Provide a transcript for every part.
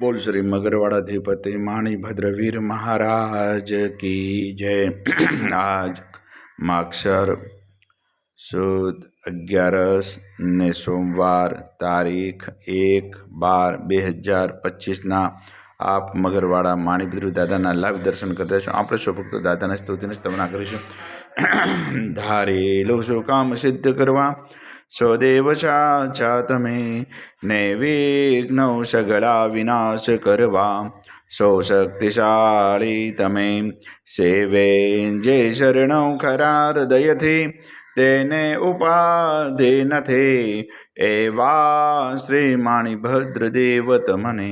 बोल श्री मगरवाड़ाधिपति माणी भद्रवीर महाराज की जय। आज माक्षर सुद 11 ने सोमवार तारीख 1/12/2025 आप मगरवाड़ा माणिभद्र दादाना लाइव दर्शन करते छो। આપણે સૌ ભક્તો દાદાના સ્તુતિની સ્તવના કરીશું। ધારેલો શું કામ સિદ્ધ કરવા સૌદેવ સાચા તમે નૈવિઘ્નો સગળા વિનાશ કરવા સૌ શક્તિશાળી તમે સેવે જે શરણો ખરા હૃદયથી તેને ઉપાધિ નથી એવા શ્રી માણિભદ્ર દેવ તમને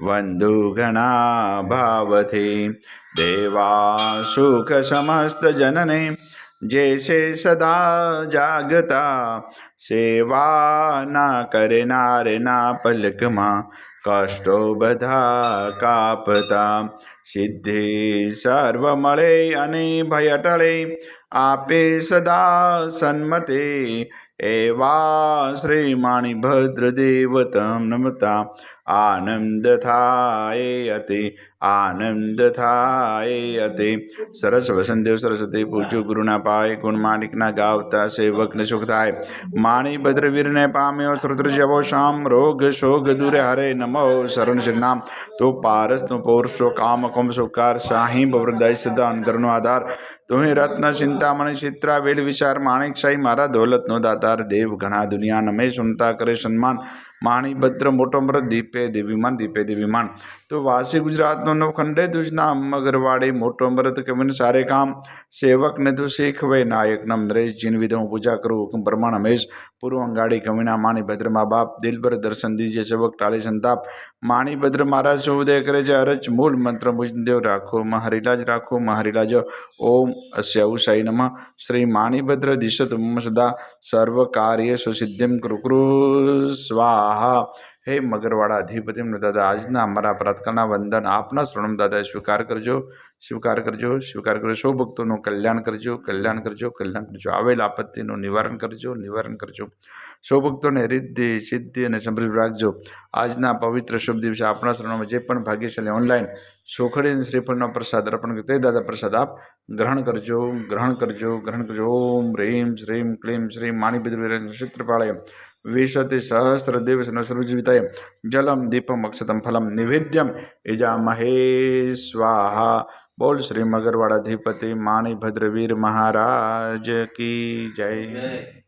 વંદુ ઘણા ભાવથી દેવા સુખ સમસ્ત જનને जैसे सदा जागता सेवा ना करनार ना पलक मां कष्टो बधा कापता सिद्धि सर्व मळे अने भय टळे आपे सदा सन्मते एवा श्री माणिभद्र देव तम नमता आनंद थाय अति आनंद थाय अति सरस वसंतदेव सरस्वती पूज्य गुरुना पाय गुण माणिकना गावता सेवकने सुख थाय माणिभद्र वीरने पाम्यो श्रुत्र जवो शाम रोग शोग दूरे हरे नमो शरण श्रीनाम तो पारस नो पौरुषो काम कम सुकार साही बवरदाय सदा अंतरनो आधार तुम्हें रत्न चिंतामणि चित्रा वेल विचार माणिक शाही मारा दौलत नो दातार देव घना दुनिया नमे सुनता करे सन्मान माणिभद्र मोटो मृत दीपे देवीमान तो वासी गुजरात नो नवखंडे दुजना मगरवाड़े मोटो मृत कविन सारे काम सेवक ने तो શીખવે નાયક નમ નરેશ जिन विधि હું પૂજા કરું હુકમ પ્રમાણ હમેશ પૂર્વ અંગાડી કવિના માણિભદ્ર મા બાપ દિલભર દર્શન દીજે સેવક ટાળી સંતાપ માણિભદ્ર महाराज सो उदय करे जय अरच मूल मंत्र मुजदेव राखो महारिलाज ओम अस्याऊ साई नमः श्री माणिभद्र दिशत मम सदा सर्व कार्य सुसिद्धिम कुरु स्वाहा। हे मगरवाड़ा अधिपति दादा आजना अमरा प्रातकालना वंदन आपना श्रणम दादा स्वीकार करजो सौ भक्तों कल्याण करजो आवेल आपत्तिનું નિવારણ કરજો સૌ ભક્તોને રિદ્ધિ સિદ્ધિ અને સમૃદ્ધિ રાખજો। આજના પવિત્ર શુભ દિવસે આપણા શરણોમાં જે પણ ભાગ્યશાળી ઓનલાઈન સોખડી અને શ્રીફળનો પ્રસાદ અર્પણ કરે તે દાદા પ્રસાદ આપ ગ્રહણ કરજો। ઓમ રીમ શ્રીમ ક્લીમ શ્રી માણિભદ્ર ક્ષેત્રપાળય विशति सहस्र दिवस सर्वजीविताय जलम दीपम अक्षतम फलम निवेद्यम इजामहे स्वाहा। बोल श्री मगरवाड़ाधिपति माणिभद्र वीर महाराज की जय।